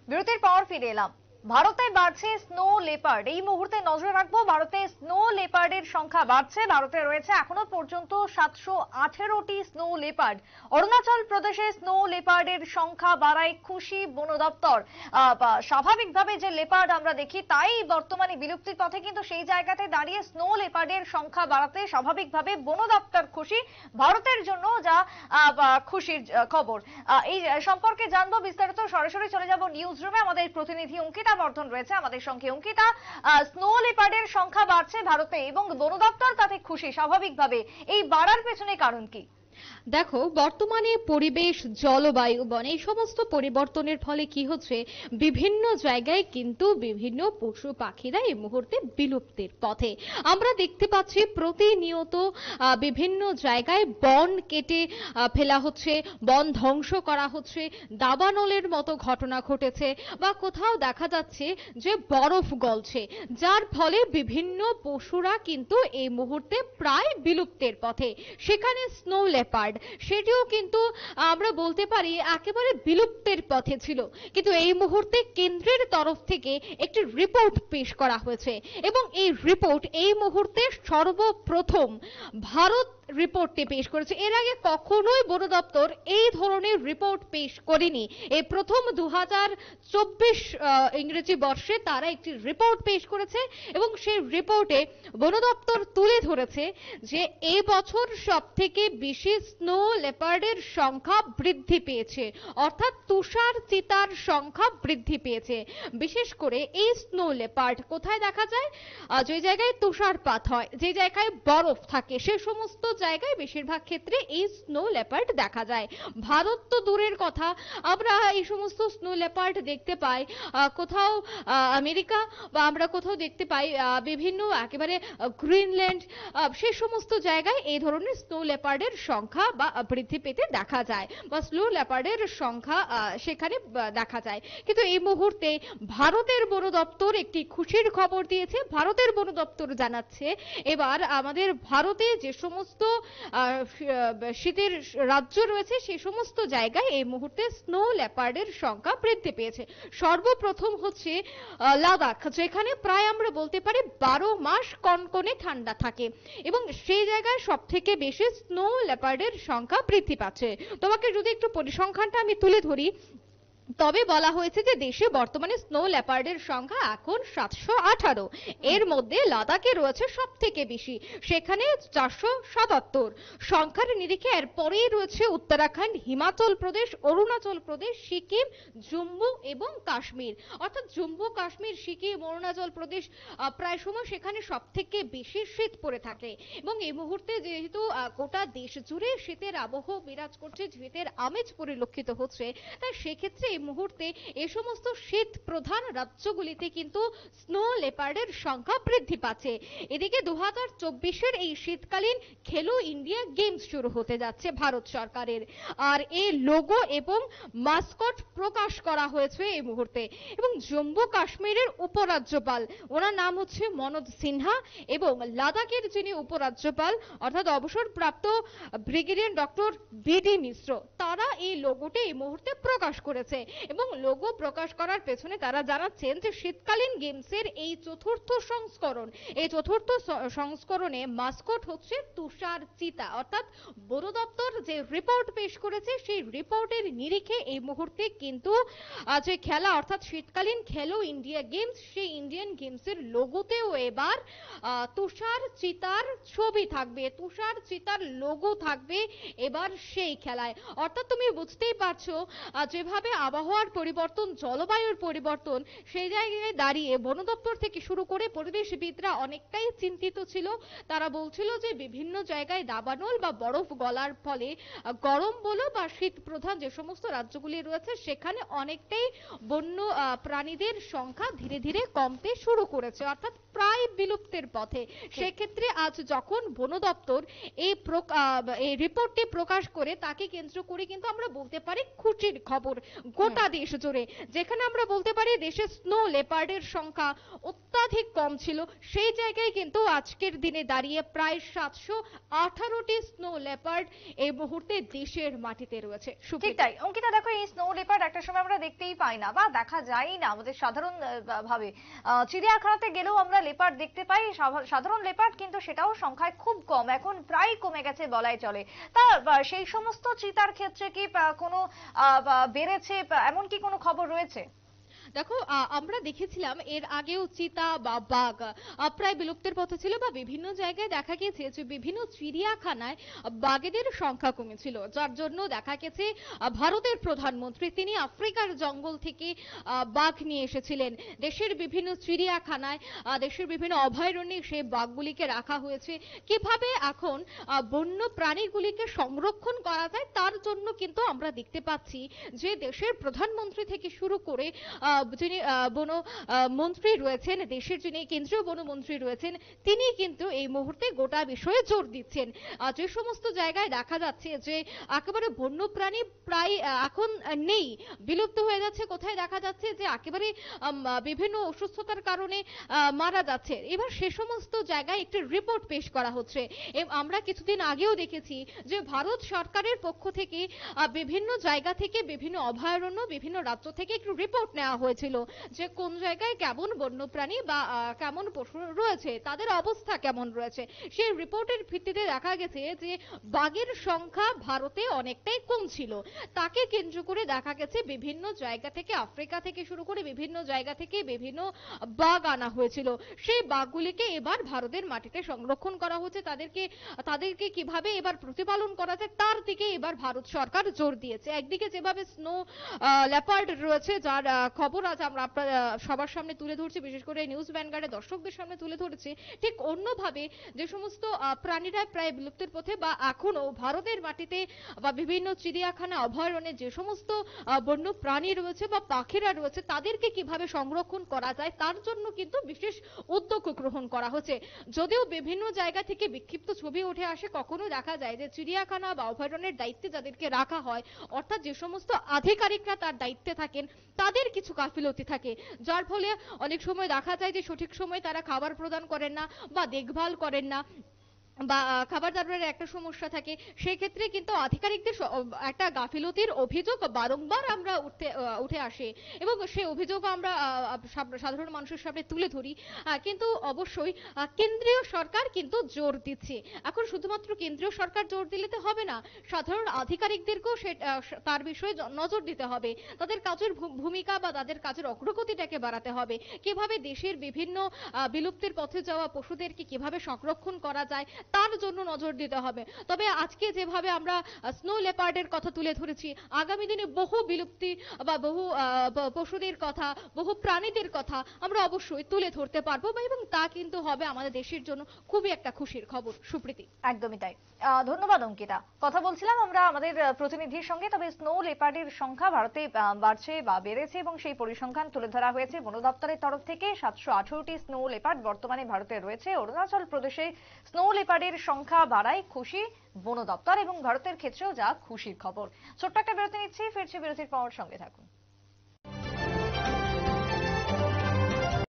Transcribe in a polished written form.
বিরতির পর ফিরে এলাম। ভারতে বাড়ছে স্নো লেপার্ড। এই মুহূর্তে নজর রাখবো ভারতে স্নো লেপার্ডের সংখ্যা বাড়ছে। ভারতে রয়েছে এখনো পর্যন্ত 718টি স্নো লেপার্ড। অরুণাচল প্রদেশে স্নো লেপার্ডের সংখ্যা বাড়ায় খুশি বন দপ্তর। স্বাভাবিকভাবে যে লেপার্ড আমরা দেখি তাই বর্তমানে বিলুপ্তির পথে, কিন্তু সেই জায়গাতে দাঁড়িয়ে স্নো লেপার্ডের সংখ্যা বাড়াতে স্বাভাবিকভাবে বন দপ্তর খুশি। ভারতের জন্য যা খুশির খবর। এই সম্পর্কে জানবো বিস্তারিত। সরাসরি চলে যাব নিউজ রুমে। আমাদের প্রতিনিধি অঙ্কিতা বর্ধন রয়েছে আমাদের সঙ্গে। অঙ্কিতা, স্নো লেপার্ডের সংখ্যা বাড়ছে ভারতে এবং বন দপ্তর তাতে খুশি। স্বাভাবিকভাবে এই বাড়ার পেছনে কারণ কি? দেখো, বর্তমানে পরিবেশ, জলবায়ু, বন এই সমস্ত পরিবর্তনের ফলে কি হচ্ছে, বিভিন্ন জায়গায় কিন্তু বিভিন্ন পশু পাখিরা এই মুহূর্তে বিলুপ্তির পথে। আমরা দেখতে পাচ্ছি প্রতিনিয়ত বিভিন্ন জায়গায় বন কেটে ফেলা হচ্ছে, বন ধ্বংস করা হচ্ছে, দাবানলের মতো ঘটনা ঘটেছে, বা কোথাও দেখা যাচ্ছে যে বরফ গলছে, যার ফলে বিভিন্ন পশুরা কিন্তু এই মুহূর্তে প্রায় বিলুপ্তের পথে। সেখানে স্নো লেপার্ড সেটিও কিন্তু আমরা বলতে পারি একেবারে বিলুপ্তের পথে ছিল, কিন্তু এই মুহূর্তে কেন্দ্রের তরফ থেকে একটি রিপোর্ট পেশ করা হয়েছে এবং এই রিপোর্ট এই মুহূর্তে সর্বপ্রথম ভারত রিপোর্টটি পেশ করেছে। এর আগে কখনোই বন দপ্তর এই ধরনের রিপোর্ট পেশ করেনি। এই প্রথম 2024 ইংরেজি বর্ষে তারা একটি রিপোর্ট পেশ করেছে এবং সেই রিপোর্টে বন দপ্তর তুলে ধরেছে যে এই বছর সবথেকে বেশি স্নো লেপার্ডের সংখ্যা বৃদ্ধি পেয়েছে, অর্থাৎ তুষার চিতার সংখ্যা বৃদ্ধি পেয়েছে। বিশেষ করে এই স্নো লেপার্ড কোথায় দেখা যায়? যে জায়গায় তুষারপাত হয়, যে জায়গায় বরফ থাকে, সে সমস্ত জায়গায় বেশিরভাগ ক্ষেত্রে এই স্নো লেপার্ড দেখা যায়। ভারত তো দূরের কথা, আমরা এই সমস্ত স্নো লেপার্ড দেখতে পাই কোথাও আমেরিকা, বা আমরা কোথাও দেখতে পাই বিভিন্ন একেবারে গ্রিনল্যান্ড, সে সমস্ত জায়গায় এই ধরনের স্নো লেপার্ডের সংখ্যা বা বৃদ্ধি পেতে দেখা যায়, বা স্নো লেপার্ডের সংখ্যা সেখানে দেখা যায়। কিন্তু এই মুহূর্তে ভারতের বন দপ্তর একটি খুশির খবর দিয়েছে। ভারতের বন দপ্তর জানাচ্ছে এবার আমাদের ভারতে যে সমস্ত শীতের রাজ্য রয়েছে সেই সমস্ত জায়গায় এই মুহূর্তে স্নো লেপার্ডের সংখ্যা বৃদ্ধি পেয়েছে। সর্বপ্রথম হচ্ছে লাদাখ, যেখানে প্রায় আমরা বলতে পারি 12 মাস কনকনে ঠান্ডা থাকে এবং সেই জায়গায় সব থেকে বেশি স্নো লেপার্ডের সংখ্যা বৃদ্ধি পাচ্ছে। তোমাকে যদি একটু পরিসংখ্যানটা আমি তুলে ধরি, তবে বলা হয়েছে যে দেশে বর্তমানে স্নো লেপার্ডের সংখ্যা এখন 718। এর মধ্যে লাদাখে রয়েছে সব থেকে বেশি, সেখানে 477। সংখ্যার নিরিখে এরপরেই রয়েছে উত্তরাখণ্ড, হিমাচল প্রদেশ, অরুণাচল প্রদেশ, সিকিম, জম্মু এবং কাশ্মীর। অর্থাৎ জম্মু, কাশ্মীর, সিকিম, অরুণাচল প্রদেশ প্রায় সময় সেখানে সব থেকে বেশি শীত পড়ে থাকে এবং এই মুহূর্তে যেহেতু গোটা দেশ জুড়ে শীতের আবহ বিরাজ করছে, শীতের আমেজ পরিলক্ষিত হচ্ছে, তাই সেক্ষেত্রে এই মুহূর্তে এই সমস্ত শীত প্রধান রাজ্যগুলিতে কিন্তু স্নো লেপার্ডের সংখ্যা বৃদ্ধি পাচ্ছে। এদিকে 2024-এর এই শীতকালীন খেলো ইন্ডিয়া গেমস শুরু হতে যাচ্ছে ভারত সরকারের, আর এই লোগো এবং মাস্কট প্রকাশ করা হয়েছে এই মুহূর্তে। এবং জম্মু কাশ্মীরের উপরাজ্যপাল, ওনার নাম হচ্ছে মনোজ সিনহা, এবং লাদাখের যিনি উপরাজ্যপাল অর্থাৎ অবসরপ্রাপ্ত ব্রিগেডিয়ার ডক্টর বিডি মিশ্র, তারা এই লোগোটি এই মুহূর্তে প্রকাশ করেছে এবং লোগো প্রকাশ করার পেছনে তারা জানাচ্ছেন যে শীতকালীন গেমসের এই চতুর্থ সংস্করণে মাস্কট হচ্ছে তুষার চিতা। অর্থাৎ বন দপ্তর যে রিপোর্ট পেশ করেছে সেই রিপোর্টের নিরিখে এই মুহূর্তে কিন্তু যে খেলা অর্থাৎ শীতকালীন খেলো ইন্ডিয়া গেমস, সেই ইন্ডিয়ান গেমসের লোগোতেও এবার তুষার চিতার ছবি থাকবে, তুষার চিতার লোগো থাকবে এবার সেই খেলায়। অর্থাৎ তুমি বুঝতেই পারছো যেভাবে আবহাওয়ার পরিবর্তন, জলবায়ুর পরিবর্তন, সেই জায়গায় দাঁড়িয়ে বন দপ্তর থেকে শুরু করে পরিবেশবিদরা অনেকটাই চিন্তিত ছিল। তারা বলছিল যে বিভিন্ন জায়গায় দাবানল বা বরফ গলার ফলে গরম বলো বা শীত প্রধান যে সমস্ত রাজ্যগুলি রয়েছে সেখানে অনেকটাই বন্য প্রাণীদের সংখ্যা ধীরে ধীরে কমতে শুরু করেছে, অর্থাৎ প্রায় বিলুপ্তের পথে। সেক্ষেত্রে আজ যখন বন দপ্তর এই রিপোর্টটি প্রকাশ করে, তাকে কেন্দ্র করে কিন্তু আমরা বলতে পারি খুশির খবর গোটা দেশ জুড়ে। যেখানে আমরা বলতে পারি দেশে স্নো লেপার্ডের সংখ্যা অত্যাধিক কম ছিল, সেই জায়গায় কিন্তু আজকের দিনে দাঁড়িয়ে প্রায় 718টি স্নো লেপার্ড এই মুহূর্তে দেশের মাটিতে রয়েছে। ঠিক তাই অঙ্কিতা, দেখো এই স্নো লেপার্ড একটা সময় আমরা দেখতেই পাই না বা দেখা যায় না আমাদের সাধারণ ভাবে। চিড়িয়াখানাতে গেলেও আমরা লেপার্ড দেখতে পাই, সাধারণ লেপার্ড, কিন্তু সেটাও সংখ্যায় খুব কম, এখন প্রায় কমে গেছে বলাই চলে। তা সেই সমস্ত চিতার ক্ষেত্রে কি কোনো বেড়েছে, এমন কি কোনো খবর রয়েছে? দেখো, আমরা দেখেছিলাম এর আগেও চিতা বা বাঘ প্রায় বিলুপ্তের পথে ছিল, বা বিভিন্ন জায়গায় দেখা গেছে যে বিভিন্ন চিড়িয়াখানায় বাঘেদের সংখ্যা কমেছিল, যার জন্য দেখা গেছে ভারতের প্রধানমন্ত্রী তিনি আফ্রিকার জঙ্গল থেকে বাঘ নিয়ে এসেছিলেন দেশের বিভিন্ন চিড়িয়াখানায়, দেশের বিভিন্ন অভয়ারণ্যে সেই বাঘগুলিকে রাখা হয়েছে। কিভাবে এখন বন্য প্রাণীগুলিকে সংরক্ষণ করা যায় তার জন্য কিন্তু আমরা দেখতে পাচ্ছি যে দেশের প্রধানমন্ত্রী থেকে শুরু করে যিনি বন মন্ত্রী রয়েছেন, দেশের যিনি কেন্দ্রীয় বনমন্ত্রী রয়েছেন, তিনি কিন্তু এই মুহূর্তে গোটা বিষয়ে জোর দিচ্ছেন। যে সমস্ত জায়গায় দেখা যাচ্ছে যে একেবারে বন্যপ্রাণী প্রায় এখন নেই, বিলুপ্ত হয়ে যাচ্ছে, কোথায় দেখা যাচ্ছে যে একেবারে বিভিন্ন অসুস্থতার কারণে মারা যাচ্ছে, এবার সে সমস্ত জায়গায় একটি রিপোর্ট পেশ করা হচ্ছে। আমরা কিছুদিন আগেও দেখেছি যে ভারত সরকারের পক্ষ থেকে বিভিন্ন জায়গা থেকে, বিভিন্ন অভয়ারণ্য, বিভিন্ন রাজ্য থেকে একটু রিপোর্ট নেওয়া হয়েছিল যে কোন জায়গায় কেমন বন্যপ্রাণী বা কেমন পশু রয়েছে, তাদের অবস্থা কেমন রয়েছে। সেই রিপোর্টের ভিত্তিতে দেখা গেছে যে বাঘের সংখ্যা ভারতে অনেকটাই কম ছিল। তাকে কেন্দ্র করে দেখা গেছে বিভিন্ন জায়গা থেকে, আফ্রিকা থেকে শুরু করে বিভিন্ন জায়গা থেকে বিভিন্ন বাঘ আনা হয়েছিল। সেই বাঘগুলিকে এবার ভারতের মাটিতে সংরক্ষণ করা হচ্ছে, তাদেরকে কিভাবে এবার প্রতিপালন করা যায় তার দিকে এবার ভারত সরকার জোর দিয়েছে। একদিকে যেভাবে স্নো লেপার্ড রয়েছে, যার খবর আজ আমরা সবার সামনে তুলে ধরছি, বিশেষ করে নিউজ ভ্যানগার্ডে দর্শকদের সামনে তুলে ধরেছি, ঠিক অন্যভাবে যে সমস্ত প্রাণীরা প্রায় বিলুপ্তির পথে বা এখনো ভারতের মাটিতে বা বিভিন্ন চিড়িয়াখানা অভয়ারণ্যে যে সমস্ত বন্য প্রাণী রয়েছে বা পাখিরা রয়েছে তাদেরকে কিভাবে সংরক্ষণ করা যায় তার জন্য কিন্তু বিশেষ উদ্যোগ গ্রহণ করা হচ্ছে। যদিও বিভিন্ন জায়গা থেকে বিক্ষিপ্ত ছবি উঠে আসে, কখনো দেখা যায় যে চিড়িয়াখানা বা অভয়ারণ্যের দায়িত্বে যাদেরকে রাখা হয়, অর্থাৎ যে সমস্ত আধিকারিকরা তার দায়িত্বে থাকেন, তাদের কিছু গাফিলতি থাকে, যার ফলে অনেক সময় দেখা যায় যে সঠিক সময়ে তারা খাবার প্রদান করেন না বা দেখভাল করেন না, বা খাবার দাবারের একটা সমস্যা থাকে। সেই ক্ষেত্রে কিন্তু আধিকারিকদের একটা গাফিলতির অভিযোগ বারংবার আমরা উঠে আসে, এবং সেই অভিযোগ আমরা সাধারণ মানুষের সামনে তুলে ধরি। কিন্তু অবশ্যই কেন্দ্রীয় সরকার কিন্তু জোর দিচ্ছে। এখন শুধুমাত্র কেন্দ্রীয় সরকার জোর দিলে তো হবে না, সাধারণ আধিকারিকদেরকেও তার বিষয়ে নজর দিতে হবে, তাদের কাজের ভূমিকা বা তাদের কাজের অগ্রগতিটাকে বাড়াতে হবে। কিভাবে দেশের বিভিন্ন বিলুপ্তির পথে যাওয়া পশুদেরকে কিভাবে সংরক্ষণ করা যায় তার জন্য নজর দিতে হবে। তবে আজকে যেভাবে আমরা স্নো লেপার্ডের কথা তুলে ধরেছি, আগামী দিনে বহু বিলুপ্তি বা বহু পশুদের কথা, বহু প্রাণীদের কথা আমরা অবশ্যই তুলে ধরতে পারবো, এবং তা কিন্তু হবে আমাদের দেশের জন্য খুবই একটা খুশির খবর। সুপ্রীতি, একদমই তাই। ধন্যবাদ অঙ্কিতা। কথা বলছিলাম আমরা আমাদের প্রতিনিধির সঙ্গে। তবে স্নো লেপার্ডের সংখ্যা ভারতে বাড়ছে বা বেড়েছে, এবং সেই পরিসংখ্যান তুলে ধরা হয়েছে বন দপ্তরের তরফ থেকে। 718টি স্নো লেপার্ড বর্তমানে ভারতে রয়েছে। অরুণাচল প্রদেশে স্নো লেপার্ডের সংখ্যা বাড়ায় খুশি বন দপ্তর, এবং ভারতের ক্ষেত্রেও যা খুশির খবর। ছোট্ট একটা বিরতি নিচ্ছি, ফিরছি বিরতির পর, সঙ্গে থাকুন।